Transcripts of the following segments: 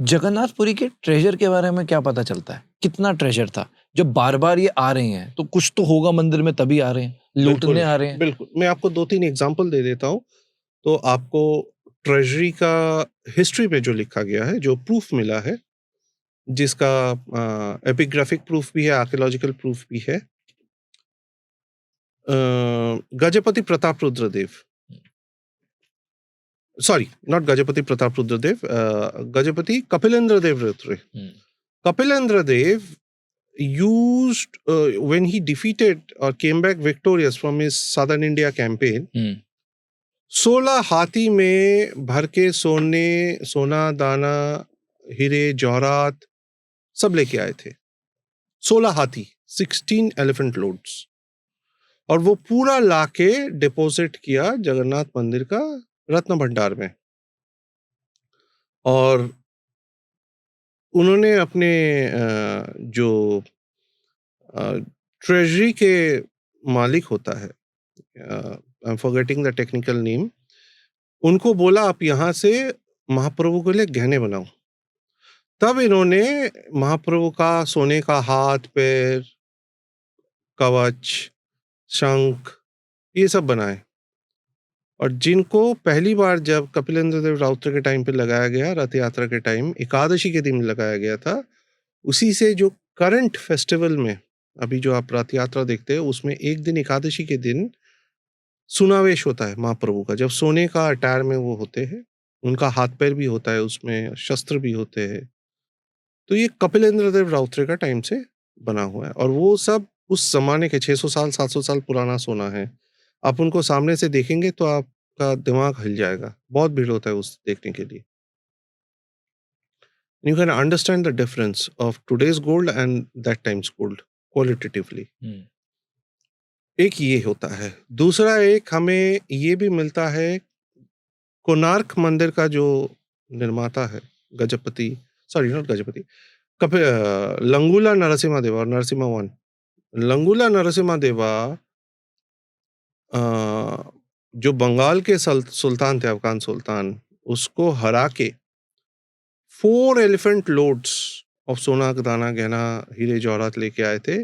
जगन्नाथपुरी के ट्रेजर के बारे में क्या पता चलता है? कितना ट्रेजर था? जब बार-बार ये आ रहे हैं, तो कुछ तो होगा मंदिर में तभी आ रहे हैं, बिल्कुल, लूटने आ रहे हैं। बिल्कुल। मैं आपको 2-3 एग्ज़ाम्पल दे देता हूँ, तो आपको ट्रेज़री का हिस्ट्री पे जो लिखा गया है, जो प्रूफ़ मिला है, जिसका एपिग्राफिक प्रूफ़ भी है, आर्कियोलॉजिकल प्रूफ़ भी है। Gajapati Pratap Rudradev, sorry, not Gajapati Pratap Rudradev, Gajapati Kapilendra Dev Rudra. Kapilendra Dev used when he defeated or came back victorious from his southern India campaign, 16 हाथी में भर के सोना दाना, हीरे जवाहरात सब लेके आए थे। 16 हाथी, 16 एलिफेंट लोड्स, और वो पूरा लाके डिपॉजिट किया जगन्नाथ मंदिर का रत्न भंडार में। और उन्होंने अपने जो ट्रेजरी के मालिक होता है, I am forgetting the technical name, उनको बोला आप यहाँ से महाप्रभु के लिए गहने बनाओ। तब इन्होंने महाप्रभु का सोने का हाथ पैर, कवच, शंख, ये सब बनाए। और जिनको पहली बार जब कपिलेंद्र देव राउतर के टाइम पे लगाया गया, रथ यात्रा के टाइम एकादशी के दिन लगाया गया था, उसी से जो करंट फेस्टिवल में अभी जो आप रथ यात्रा देखते हैं, उसमें एक दिन एकादशी के दिन सुनावेश होता है महाप्रभु का, जब सोने का अटायर में वो होते हैं, उनका हाथ पैर भी होता है, उसमें शस्त्र भी होते हैं। तो ये कपिलेंद्र देव राउतरे का टाइम से बना हुआ है, और वो सब उस जमाने के 600 साल 700 साल पुराना सोना है। आप उनको सामने से देखेंगे तो आपका दिमाग हिल जाएगा, बहुत भीड़ होता है उस देखने के लिए। You can understand the difference of today's gold and that times gold qualitatively. एक ये होता है। दूसरा एक हमें ये भी मिलता है, कोणार्क मंदिर का जो निर्माता है गजपति, सॉरी नॉट गजपति, लंगूला नरसिम्हा देवा और नरसिम्हा वन। लंगूला नरसिम्हा देवा जो बंगाल के सुल्तान थे, अफगान सुल्तान, उसको हरा के 4 एलिफेंट लोड्स ऑफ सोना दाना गहना हीरे जवाहरात लेके आए थे,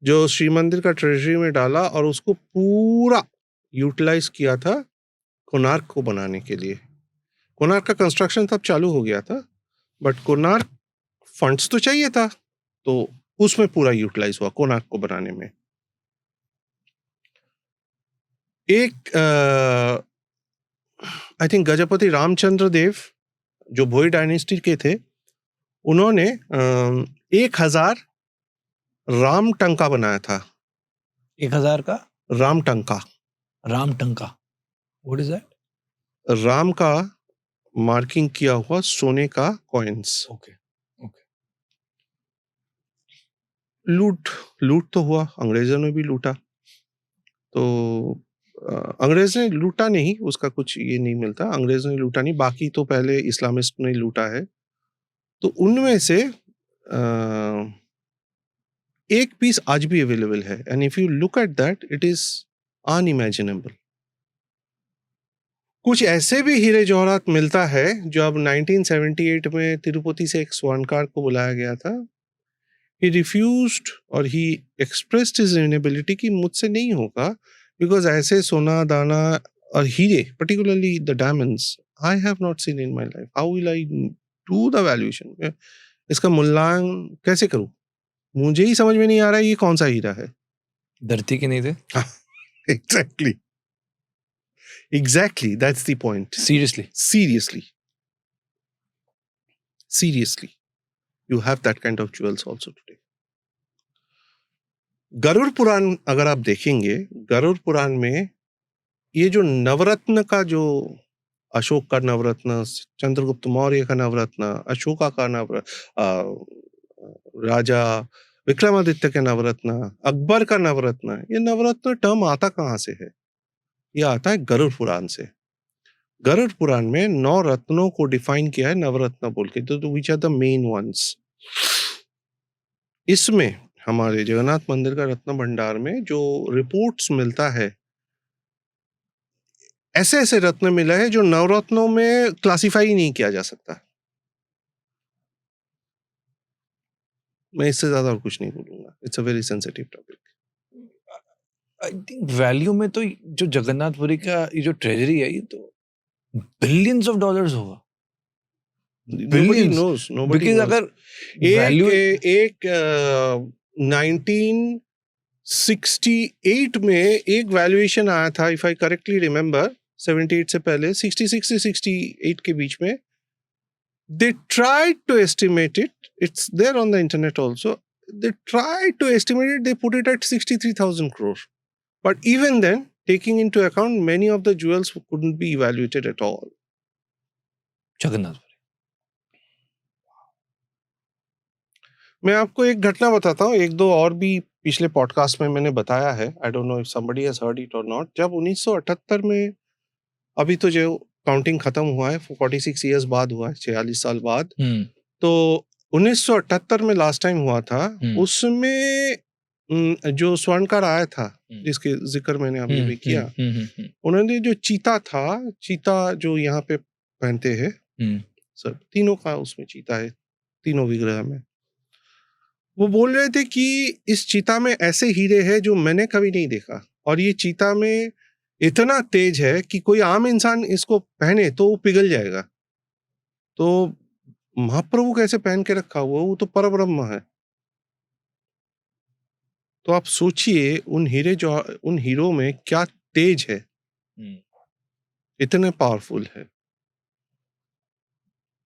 जो श्री मंदिर का ट्रेजरी में डाला, और उसको पूरा यूटिलाइज किया था कोणार्क को बनाने के लिए। कोणार्क का कंस्ट्रक्शन तब चालू हो गया था, बट कोणार्क फंड्स तो चाहिए था, तो उसमें पूरा यूटिलाइज हुआ कोणार्क को बनाने में। एक आई थिंक गजपति रामचंद्र देव जो भोई डायनेस्टी के थे, उन्होंने 1000 राम टंका बनाया था। 1000 का राम टंका, राम टंका, व्हाट इज दैट? राम का मार्किंग किया हुआ सोने का कॉइन्स। Okay okay. लूट तो हुआ, अंग्रेजों ने भी लूटा। तो अंग्रेज ने लूटा नहीं, उसका कुछ ये नहीं मिलता, अंग्रेज ने लूटा नहीं, बाकी तो पहले इस्लामिस्ट ने लूटा है। तो उनमें से एक पीस आज भी अवेलेबल है, and if you look at that it is unimaginable. कुछ ऐसे भी हीरे जवाहरात मिलता है जो अब 1978 में तिरुपति से एक स्वर्णकार को बुलाया गया था। ही रिफ्यूज्ड और ही एक्सप्रेस्ड हिज इनेबिलिटी कि मुझसे नहीं होगा, बिकॉज ऐसे सोना दाना और हीरे, particularly the diamonds, I have not seen in my life. How will I do the valuation? इसका मूल्यांकन कैसे करूं? मुझे ही समझ में नहीं आ रहा है ये कौन सा हीरा है। धरती के नहीं थे? Exactly. Exactly. That's the point. Seriously. Seriously. You have that kind of jewels also today. Garuda Purana अगर आप देखेंगे, गरुड़ पुराण में ये जो नवरत्न का, जो अशोक का नवरत्न, चंद्रगुप्त मौर्य का नवरत्न, अशोका का नवरत्न, राजा विक्रमादित्य के नवरत्न, अकबर का नवरत्न, ये नवरत्न टर्म आता कहाँ से है? ये आता है गरुड़ पुराण से। गरुड़ पुराण में 9 रत्नों को डिफाइन किया है नवरत्न बोल के, तो which are the main ones. इसमें हमारे जगन्नाथ मंदिर का रत्न भंडार में जो रिपोर्ट्स मिलता है, ऐसे ऐसे रत्न मिला है जो नवरत्नों में क्लासिफाई नहीं किया जा सकता। मैं इससे ज्यादा और कुछ नहीं बोलूंगा, it's a very sensitive topic. I think value में तो जो जगन्नाथपुरी का ये जो ट्रेजरी है, ये तो बिलियंस ऑफ डॉलर्स होगा, nobody billions. Knows, nobody because knows. अगर एक वैल्यू एक 1968 में एक वैल्यूएशन आया था, इफ आई करेक्टली रिमेम्बर, 78 से पहले, 66 से 68 के बीच में। They tried to estimate it. It's there on the internet also. They tried to estimate it. They put it at 63,000 crore. But even then, taking into account, many of the jewels couldn't be evaluated at all. Jagannathpuri. मैं आपको एक घटना बताता हूँ, एक दो और भी पिछले पॉडकास्ट में मैंने बताया है। I don't know if somebody has heard it or not. जब 1978 में, अभी तो जो काउंटिंग खत्म हुआ है, 46 ईयर्स बाद हुआ है, 46 साल बाद, तो 1978 में लास्ट टाइम हुआ था। उसमें जो स्वर्णकार आया था, जिसके जिक्र मैंने अभी भी किया, उन्होंने जो चीता था, चीता जो यहाँ पे पहनते हैं सर, तीनों का उसमें चीता है, तीनों विग्रह में। वो बोल रहे थे कि इस चीता में ऐसे हीरे हैं जो मैंने कभी नहीं देखा, और ये चीता में इतना तेज है कि कोई आम इंसान इसको पहने तो वो पिघल जाएगा। तो महाप्रभु कैसे पहन के रखा हुआ, वो तो परब्रह्म है। तो आप सोचिए उन हीरो में क्या तेज है, इतने पावरफुल है।